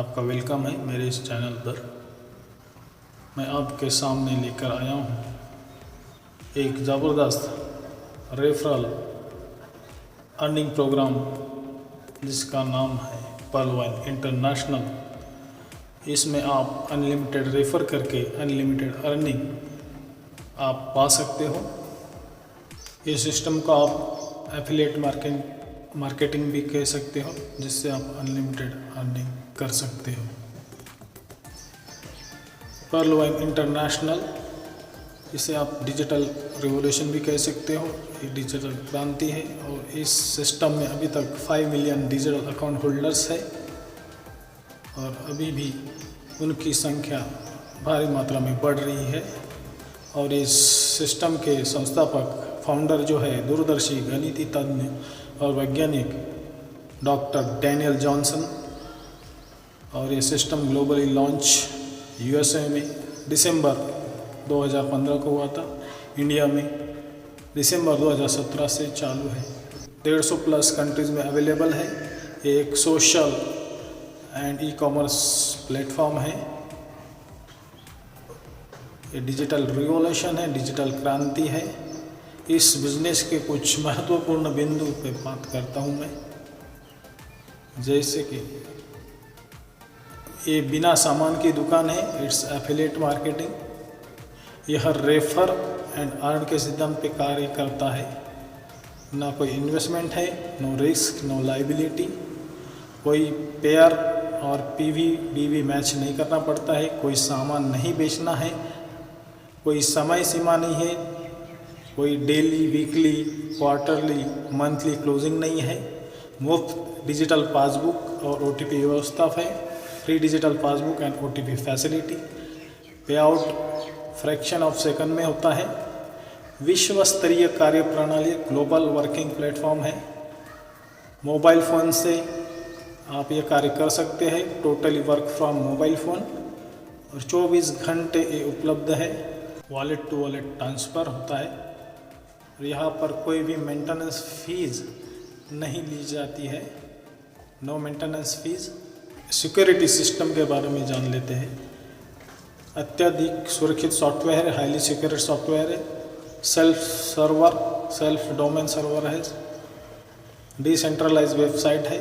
आपका वेलकम है मेरे इस चैनल पर। मैं आपके सामने लेकर आया हूँ एक ज़बरदस्त रेफरल अर्निंग प्रोग्राम जिसका नाम है पर्ल इंटरनेशनल। इसमें आप अनलिमिटेड रेफ़र करके अनलिमिटेड अर्निंग आप पा सकते हो। इस सिस्टम को आप एफिलिएट मार्केटिंग भी कह सकते हो, जिससे आप अनलिमिटेड अर्निंग कर सकते हो। पर्ल इंटरनेशनल, इसे आप डिजिटल रिवॉल्यूशन भी कह सकते हो। ये डिजिटल क्रांति है और इस सिस्टम में अभी तक 5 मिलियन डिजिटल अकाउंट होल्डर्स है और अभी भी उनकी संख्या भारी मात्रा में बढ़ रही है। और इस सिस्टम के संस्थापक फाउंडर जो है दूरदर्शी गणितीय तज्ञ और वैज्ञानिक डॉक्टर डैनियल जॉनसन। और ये सिस्टम ग्लोबली लॉन्च यूएसए में दिसंबर 2015 को हुआ था। इंडिया में दिसंबर 2017 से चालू है। 150 प्लस कंट्रीज़ में अवेलेबल है। ये एक social and e commerce platform है। ये डिजिटल रिवॉल्यूशन है, डिजिटल क्रांति है। इस बिजनेस के कुछ महत्वपूर्ण बिंदु पे बात करता हूँ मैं, जैसे कि ये बिना सामान की दुकान है, इट्स एफिलिएट मार्केटिंग। यह रेफर एंड अर्न के सिद्धांत पे कार्य करता है। ना कोई इन्वेस्टमेंट है, नो रिस्क, नो लाइबिलिटी। कोई पेयर और पीवी मैच नहीं करना पड़ता है। कोई सामान नहीं बेचना है। कोई समय सीमा नहीं है। कोई daily, weekly, quarterly, monthly closing नहीं है। मुफ्त डिजिटल पासबुक और ओटीपी व्यवस्था है। Free digital passbook and OTP facility. पे आउट फ्रैक्शन ऑफ सेकंड में होता है। विश्व स्तरीय कार्य प्रणाली, ग्लोबल वर्किंग प्लेटफॉर्म है। मोबाइल फ़ोन से आप ये कार्य कर सकते हैं। Totally work from mobile phone और 24 घंटे ये उपलब्ध है। वॉलेट टू वॉलेट ट्रांसफ़र होता है और यहाँ पर कोई भी मेंटेनेंस फीस नहीं ली जाती है। No maintenance fees. Security system के बारे में जान लेते हैं। अत्यधिक सुरक्षित सॉफ्टवेयर है, हाईली सिक्योर सॉफ्टवेयर है। सेल्फ डोमेन सर्वर है। डिसेंट्रलाइज वेबसाइट है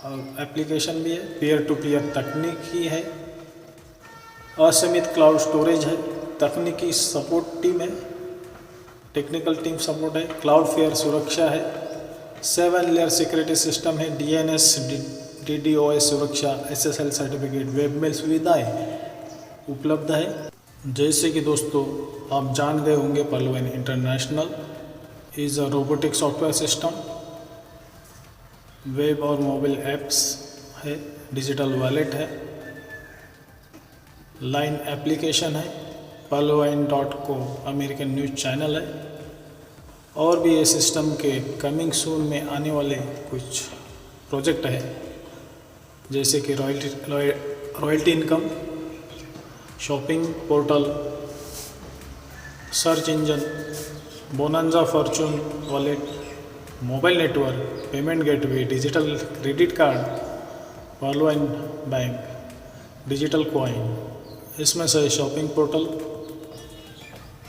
और एप्लीकेशन भी है। पीयर टू पीयर तकनीक ही है। असीमित क्लाउड स्टोरेज है। तकनीकी सपोर्ट टीम है, टेक्निकल टीम सपोर्ट है। क्लाउड फेयर सुरक्षा है। 7 लेयर सिक्योरिटी सिस्टम है। DNS DDoS सुरक्षा, SSL सर्टिफिकेट, वेबमेल सुविधाएं उपलब्ध है। जैसे कि दोस्तों आप जान गए होंगे, Pearl International is a robotic software system. Web और मोबाइल ऐप्स है। डिजिटल वॉलेट है। लाइन एप्लीकेशन है। पर्लवाइन.co अमेरिकन न्यूज़ चैनल है। और भी ये सिस्टम के कमिंग सून में आने वाले कुछ प्रोजेक्ट है, जैसे कि royalty income, shopping portal, search engine, bonanza Fortune wallet, mobile network, payment gateway, digital credit card, पर्लवाइन bank, digital coin. इसमें से शॉपिंग पोर्टल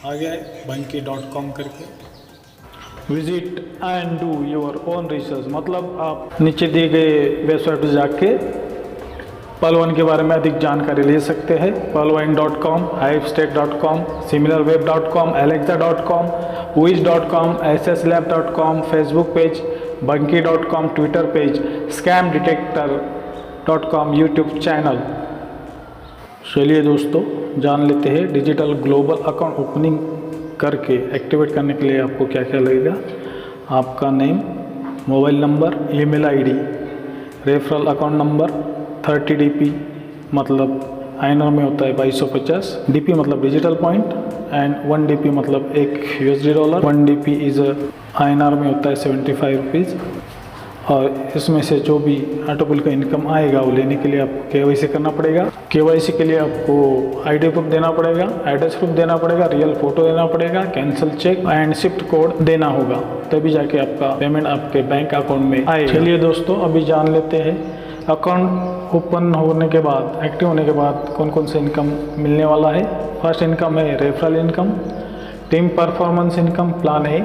आ गया है banki.com करके। Visit and do your own research, मतलब आप नीचे दिए गए वेबसाइट पर जाके पर्ल के बारे में अधिक जानकारी ले सकते हैं। पर्लवाइन.com, hypestack.com, similarweb.com, alexa.com, wiz.com, sslab.com, Facebook page, banki.com, Twitter page, scamdetector.com, YouTube channel. चलिए दोस्तों जान लेते हैं डिजिटल ग्लोबल अकाउंट ओपनिंग करके एक्टिवेट करने के लिए आपको क्या क्या लगेगा। आपका name, mobile number, email ID, referral account number, 30 DP मतलब INR में होता है 2250, DP मतलब डिजिटल पॉइंट एंड 1 DP मतलब $1। 1 DP इज़ INR में होता है 75 रुपीज़। और इसमें से जो भी ऑटोपुल का इनकम आएगा वो लेने के लिए आपको KYC करना पड़ेगा। KYC के लिए आपको ID प्रूफ देना पड़ेगा, एड्रेस प्रूफ देना पड़ेगा, रियल फ़ोटो देना पड़ेगा, cancel cheque and shift code देना होगा, तभी जाके आपका पेमेंट आपके बैंक अकाउंट में आएगा। चलिए दोस्तों अभी जान लेते हैं अकाउंट ओपन होने के बाद, एक्टिव होने के बाद कौन कौन से इनकम मिलने वाला है। फर्स्ट इनकम है referral income, team performance income, plan A,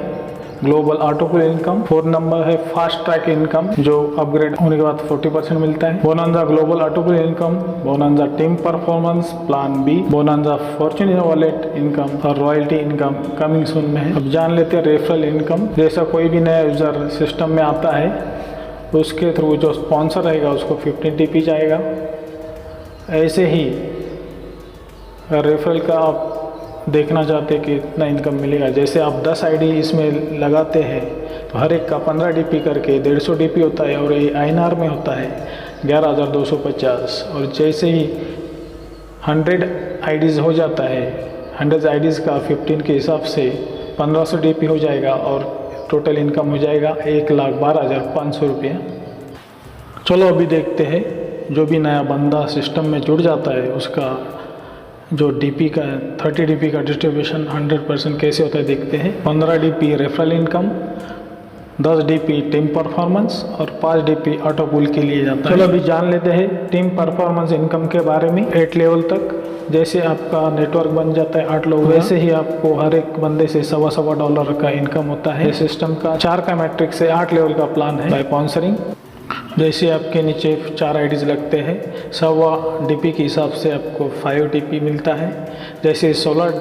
global auto pool income. 4 नंबर है फास्ट ट्रैक इनकम जो अपग्रेड होने के बाद 40% मिलता है। Bonanza global auto pool income, bonanza team performance, plan B, bonanza Fortuner wallet income और रॉयल्टी इनकम कमिंग सून में है। अब जान लेते हैं रेफरल इनकम। जैसा कोई भी नया यूज़र सिस्टम में आता है उसके थ्रू जो स्पॉन्सर रहेगा उसको 15 टीपी जाएगा। ऐसे ही रेफरल का आप देखना चाहते हैं कि इतना इनकम मिलेगा। जैसे आप 10 आईडी इसमें लगाते हैं तो हर एक का 15 डीपी करके 150 डीपी होता है और ये INR में होता है 11,250। और जैसे ही 100 आईडीज़ हो जाता है, 100 आईडीज़ का 15 के हिसाब से 1500 डीपी हो जाएगा और टोटल इनकम हो जाएगा 1,12,500 रुपये। चलो अभी देखते हैं जो भी नया बंदा सिस्टम में जुड़ जाता है उसका जो डीपी का 30 डीपी का डिस्ट्रीब्यूशन 100% कैसे होता है देखते हैं। 15 DP referral income, 10 DP team performance और 5 डीपी ऑटो पुल के लिए जाता है। चलो अभी जान लेते हैं टीम परफॉर्मेंस इनकम के बारे में। 8 लेवल तक जैसे आपका नेटवर्क बन जाता है 8 लोग, वैसे ही आपको हर एक बंदे से $1.25 का इनकम होता है। सिस्टम का 4 का मैट्रिक से 8 लेवल का प्लान है बाय स्पॉन्सरिंग। जैसे आपके नीचे 4 आईडीज़ लगते हैं, 100 डीपी के हिसाब से आपको 5 डीपी मिलता है। जैसे 16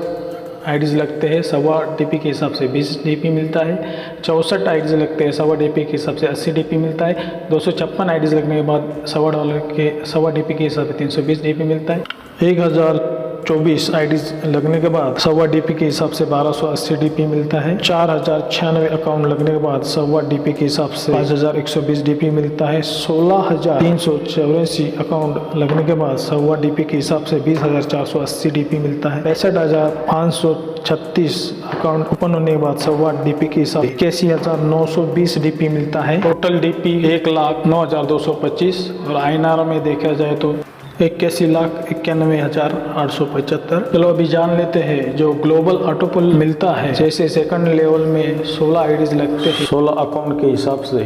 आईडीज़ लगते हैं, 100 डीपी के हिसाब से 20 डीपी मिलता है। 64 आईडीज़ लगते हैं, 100 डीपी के हिसाब से 80 डीपी मिलता है। 256 आईडीज़ लगने के बाद $100 डीपी के हिसाब से 320 डीपी मिलता है। 1024 आईडीज़ लगने के बाद 100 डीपी के हिसाब से 1280 डीपी मिलता है। 4096 अकाउंट लगने के बाद 100 डीपी के हिसाब से 5120 डीपी मिलता है। 16,384 अकाउंट लगने के बाद 100 डीपी के हिसाब से 20,480 डीपी मिलता है। 65,536 अकाउंट ओपन होने के बाद 100 डीपी के हिसाब से 81,920 डीपी मिलता है। टोटल डीपी 1,09,225 और INR में देखा जाए तो 81,91,875। चलो अभी जान लेते हैं जो ग्लोबल ऑटो पुल मिलता है। जैसे सेकंड लेवल में 16 आईडीज़ लगते हैं, 16 अकाउंट के हिसाब से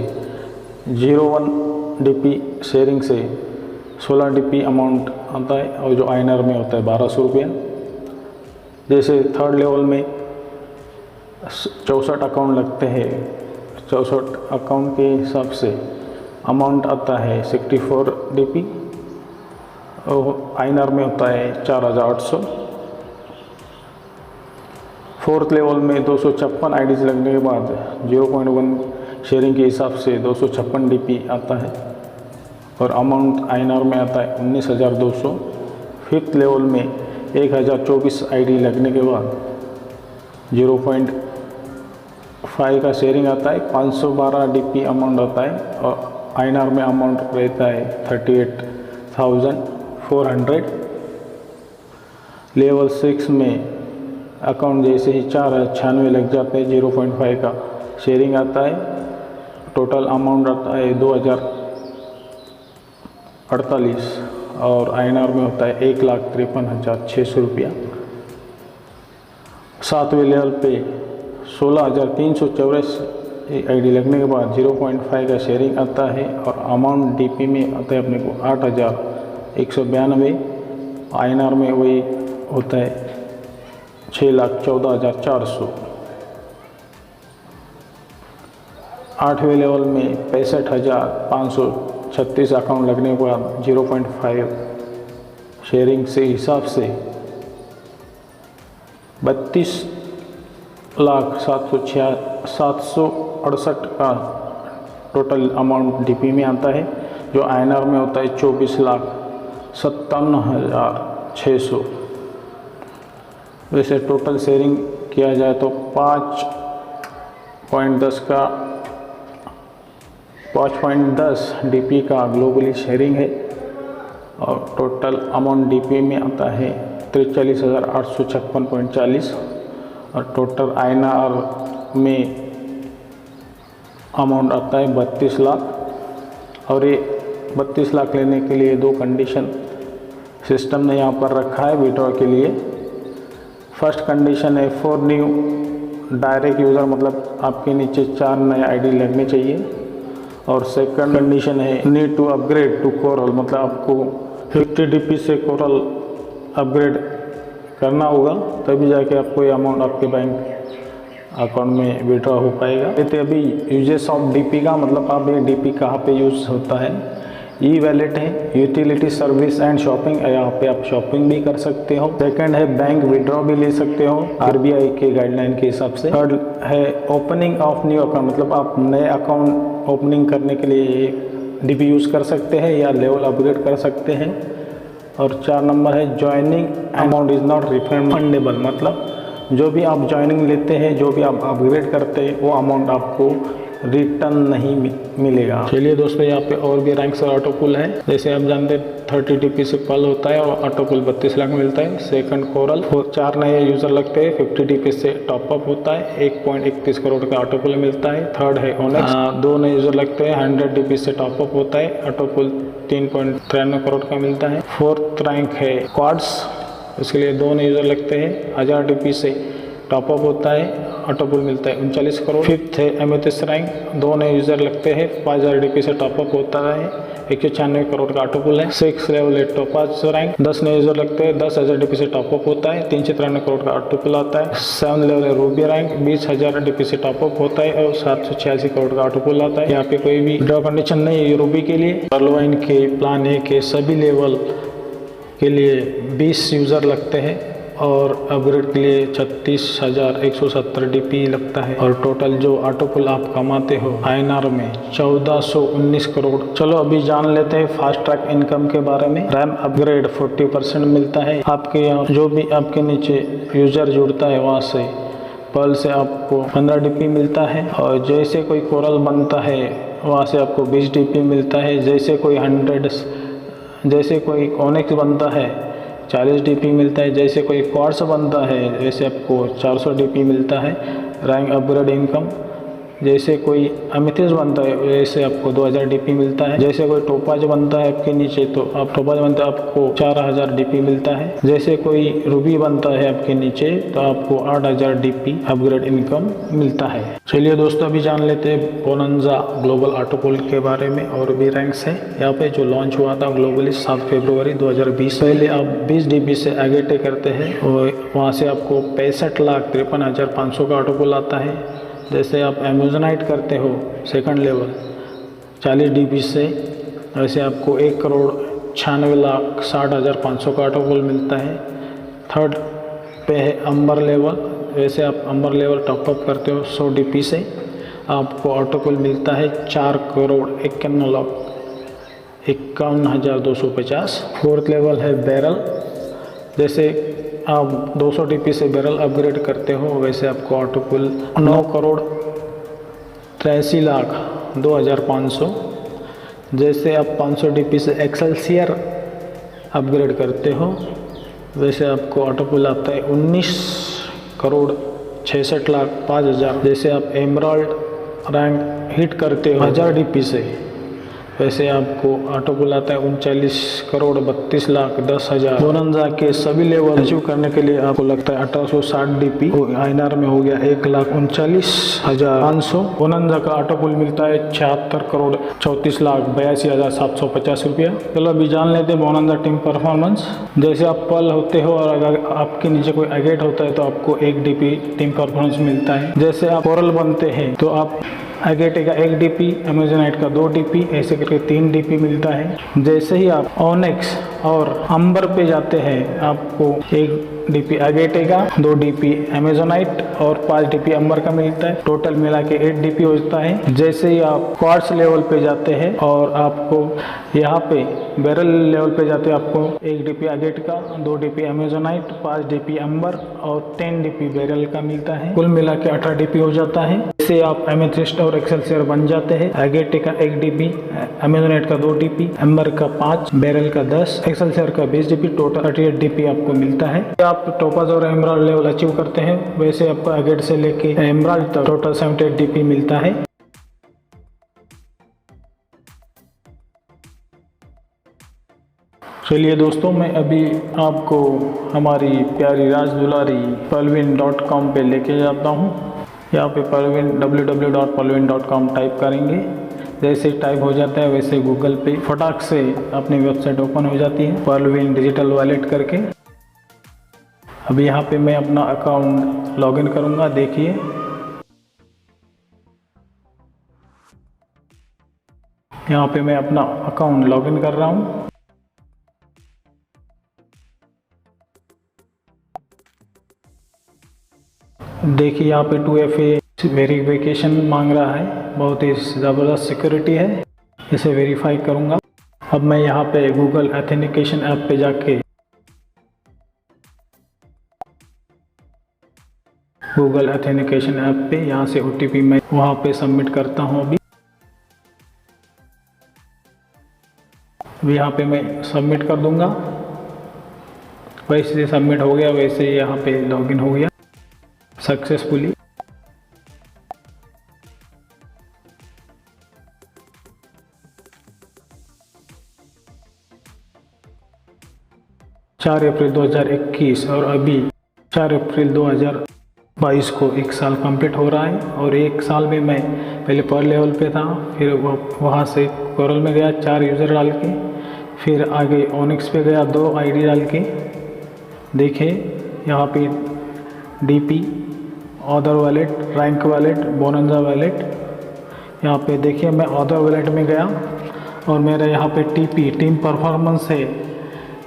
01 डीपी शेयरिंग से 16 डीपी अमाउंट आता है और जो INR में होता है 1200 रुपया। जैसे थर्ड लेवल में 64 अकाउंट लगते हैं, 64 अकाउंट के हिसाब से अमाउंट आता है 64 डीपी और INR में होता है 4,800। फोर्थ लेवल में 256 आईडीज़ लगने के बाद 0.1 शेयरिंग के हिसाब से 256 डीपी आता है और अमाउंट INR में आता है 19,200। फिफ्थ लेवल में 1,024 आईडी लगने के बाद 0.5 का शेयरिंग आता है, 512 डीपी अमाउंट आता है और INR में अमाउंट रहता है 38,400। लेवल 6 में अकाउंट जैसे ही 496 लग जाते हैं, 0.5 का शेयरिंग आता है, टोटल अमाउंट आता है 2,048 और INR में होता है 1,53,600 रुपया। 7वें लेवल पे 16,384 आईडी लगने के बाद 0.5 का शेयरिंग आता है और अमाउंट डीपी में आता है अपने को 8,192, INR में वही होता है 6,14,400। 8वें लेवल में 65,536 अकाउंट लगने के बाद 0.5 शेयरिंग से हिसाब से 32,768 का टोटल अमाउंट डीपी में आता है, जो INR में होता है 24,57,600। वैसे टोटल शेयरिंग किया जाए तो 5.10 डीपी का ग्लोबली शेयरिंग है और टोटल अमाउंट डीपी में आता है 43,856.40 और टोटल INR में अमाउंट आता है 32 लाख। और ये 32 लाख लेने के लिए 2 कंडीशन सिस्टम ने यहाँ पर रखा है विड्रॉ के लिए। फर्स्ट कंडीशन है 4 न्यू डायरेक्ट यूज़र, मतलब आपके नीचे 4 नए आईडी लगने चाहिए और सेकंड कंडीशन है need to upgrade to coral, मतलब आपको 50 DP से कोरल अपग्रेड करना होगा, तभी जाके आपको ये अमाउंट आपके बैंक अकाउंट में विड्रॉ हो पाएगा। तो अभी यूजेस ऑफ DP का मतलब आप ये DP कहाँ पे यूज़ होता है, ई वैलेट है, यूटिलिटी सर्विस एंड शॉपिंग, यहाँ पे आप शॉपिंग भी कर सकते हो। सेकंड है बैंक विड्रॉ भी ले सकते हो RBI के गाइडलाइन के हिसाब से। थर्ड है ओपनिंग ऑफ न्यू अकाउंट, मतलब आप नए अकाउंट ओपनिंग करने के लिए DP यूज़ कर सकते हैं या लेवल अपग्रेड कर सकते हैं। और 4 नंबर है joining amount is not refundable, मतलब जो भी आप ज्वाइनिंग लेते हैं, जो भी आप अपग्रेड करते हैं, वो अमाउंट आपको रिटर्न नहीं मिलेगा। चलिए दोस्तों, यहाँ पे और भी रैंक्स और ऑटो पुल है। जैसे आप जानते हैं 30 DP से पल होता है और ऑटो पुल 32 लाख मिलता है। सेकंड कोरल, 4 नए यूज़र लगते हैं, 50 DP से टॉपअप होता है, 1.31 करोड़ का ऑटो पुल मिलता है। थर्ड है ओनेक्स, 2 नए यूज़र लगते हैं, 100 DP से टॉपअप होता है, ऑटो पुल 3.93 करोड़ का मिलता है। फोर्थ रैंक है क्वाड्स, इसके लिए 2 नए यूज़र लगते हैं, 1000 DP से टॉपअप होता है, ऑटो पुल मिलता है 39 करोड़। फिफ्थ है एमेथिस्ट रैंक, 2 नए यूज़र लगते हैं, 5000 DP से टॉपअप होता है, 196 करोड़ का ऑटो पुल है। 6 लेवल है टोपाज रैंक, 10 नए यूज़र लगते हैं, 10,000 DP से टॉपअप होता है, 393 करोड़ का ऑटो पुल आता है। 7 लेवल है रूबी रैंक, 20,000 DP से टॉपअप होता है और 786 करोड़ का ऑटो पुल आता है। यहाँ पे कोई भी ड्रॉ कंडीशन नहीं है रूबी के लिए। पर्लवाइन के प्लान ए के सभी लेवल के लिए 20 यूज़र लगते हैं और अपग्रेड के लिए 36,170 DP लगता है और टोटल जो ऑटो पुल आप कमाते हो INR में 1419 करोड़। चलो अभी जान लेते हैं फास्ट ट्रैक इनकम के बारे में। रैम अपग्रेड 40% मिलता है आपके यहाँ, जो भी आपके नीचे यूज़र जुड़ता है वहाँ से पल से आपको 15 DP मिलता है और जैसे कोई कोरल बनता है वहाँ से आपको 20 DP मिलता है। जैसे कोई ओनेक्स बनता है 40 DP मिलता है, जैसे कोई क्वार्ट्स बनता है जैसे आपको 400 DP मिलता है। रैंक अपग्रेड इनकम, जैसे कोई अमेथिस्ट बनता है वैसे आपको 2000 DP मिलता है। जैसे कोई टोपाज बनता है आपके नीचे तो आप टोपाज बनता है आपको 4000 DP मिलता है। जैसे कोई रूबी बनता है आपके नीचे तो आपको 8000 DP अपग्रेड इनकम मिलता है। चलिए दोस्तों, अभी जान लेते हैं बोनंजा ग्लोबल ऑटो पुल के बारे में और भी रैंक्स है यहाँ पे जो लॉन्च हुआ था ग्लोबली 7 फरवरी 2020। पहले आप 20 DP से आगे टे करते हैं और वहाँ से आपको 65,53,500 का ऑटो पुल आता है। जैसे आप अमेजोनाइट करते हो सेकंड लेवल 40 DP से, वैसे आपको 1,96,60,500 का ऑटो पुल मिलता है। थर्ड पे है अंबर लेवल, वैसे आप अंबर लेवल टॉपअप करते हो 100 DP से, आपको ऑटो पुल मिलता है 4,51,51,250। फोर्थ लेवल है बैरल, जैसे आप 200 DP से बैरल अपग्रेड करते हो वैसे आपको ऑटो पुल 9,83,02,500। जैसे आप 500 DP से एक्सेलसियर अपग्रेड करते हो वैसे आपको ऑटो पुल आता है 19,66,05,000। जैसे आप एमराल्ड रैंक हिट करते हो 1000 DP से वैसे आपको ऑटो पुल आता है 39,32,10,000। बोनंजा के सभी लेवल अचीव करने के लिए आपको लगता है 1860 DP, INR में हो गया 1,39,500। बोनंजा का ऑटो पुल मिलता है 76,34,82,750 रुपया। चलो अभी जान लेते हैं बोनंजा टीम परफॉर्मेंस। जैसे आप पल होते हो और अगर आपके नीचे कोई एगेट होता है तो आपको 1 DP टीम परफॉर्मेंस मिलता है। जैसे आप कोरल बनते हैं तो आप एगेटे का 1 DP, अमेजोनाइट का 2 DP, ऐसे करके 3 DP मिलता है। जैसे ही आप ओनेक्स और अंबर पे जाते हैं आपको 1 DP एगेटे का, 2 DP अमेजोनाइट और 5 DP अंबर का मिलता है। टोटल मिला के 8 DP होता है। जैसे ही आप क्वार्ट्स लेवल पे जाते हैं और आपको यहाँ पे बैरल लेवल पे जाते हैं आपको 1 DP एगेट का, 2 DP अमेजोनाइट, 5 DP अंबर और 10 DP बैरल का मिलता है। कुल मिला के 18 DP हो जाता है। जैसे आप एमेथिस्ट और एक्सेलसियर बन जाते हैं, एगेटे का 1 DP, अमेजोनाइट का 2 DP, अंबर का 5, बैरल का 10, एक्सेलसियर का 20 DP, टोटल 38 DP आपको मिलता है। आप टोपाज और एमराल्ड लेवल अचीव करते हैं वैसे आपको एगेट से लेके एमराल्ड तक टोटल 78 DP मिलता है। चलिए दोस्तों, मैं अभी आपको हमारी प्यारी राज दुलारी Palwin.com पे लेके जाता हूँ। यहाँ पे Palwin www.palwin.com टाइप करेंगे जैसे टाइप हो जाता है वैसे गूगल पे फटाक से अपनी वेबसाइट ओपन हो जाती है पर्लविन डिजिटल वॉलेट करके। अभी यहाँ पे मैं अपना अकाउंट लॉगिन करूँगा। देखिए यहाँ पे मैं अपना अकाउंट लॉगिन कर रहा हूँ। देखिए यहाँ पे 2FA वेरिफिकेशन मांग रहा है, बहुत ही ज़बरदस्त सिक्योरिटी है। इसे वेरीफाई करूँगा। अब मैं यहाँ पे गूगल ऑथेंटिकेशन ऐप पे जाके गूगल ऑथेंटिकेशन ऐप पे यहाँ से OTP मैं वहाँ पे सबमिट करता हूँ। अभी यहाँ पे मैं सबमिट कर दूँगा। वैसे सबमिट हो गया, वैसे यहाँ पे लॉगिन हो गया सक्सेसफुली। चार अप्रैल 2021 और अभी 4 अप्रैल 2022 को 1 साल कंप्लीट हो रहा है। और 1 साल में मैं पहले पर लेवल पे था, फिर वहाँ से कोरल में गया 4 यूज़र डाल के, फिर आगे ओनिक्स पे गया 2 ID डाल के। देखिए यहाँ पे DP, other wallet, rank wallet, bonanza wallet. यहाँ पे देखिए मैं अदर वॉलेट में गया और मेरा यहाँ पे TP टीम परफॉर्मेंस है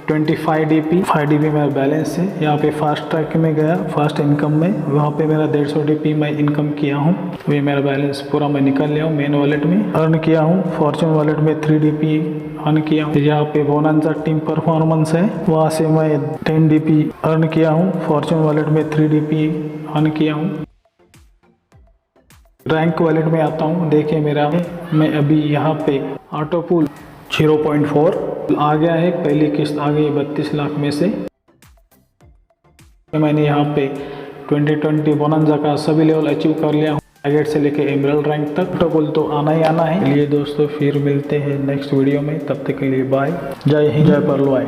25 DP, 5 DP मेरा बैलेंस है। यहाँ पे फास्ट ट्रैक में गया, फास्ट इनकम में, वहाँ पे मेरा 150 DP मैं इनकम किया हूँ। तो ये मेरा बैलेंस पूरा मैं निकाल लिया हूँ। मेन वॉलेट में अर्न किया हूँ, फॉर्चून वॉलेट में 3 DP अर्न किया हूँ। यहाँ पे बोनंजा टीम परफॉर्मेंस है, वहाँ से मैं 10 DP अर्न किया हूँ। फॉर्चून वॉलेट में 3 DP अर्न किया हूँ। रैंक वॉलेट में आता हूँ। देखिए मेरा मैं अभी यहाँ पे ऑटो पूल 0.4 आ गया है, पहली किस्त आ गई 32 लाख में से। मैंने यहाँ पे 2020 बोनंजा का सभी लेवल अचीव कर लिया हूँ, टारगेट से लेके एमरल्ड रैंक तक। ऑटो पूल तो आना ही आना है। चलिए दोस्तों फिर मिलते हैं नेक्स्ट वीडियो में, तब तक के लिए बाय। जय हिंद, जय पर्लवाई।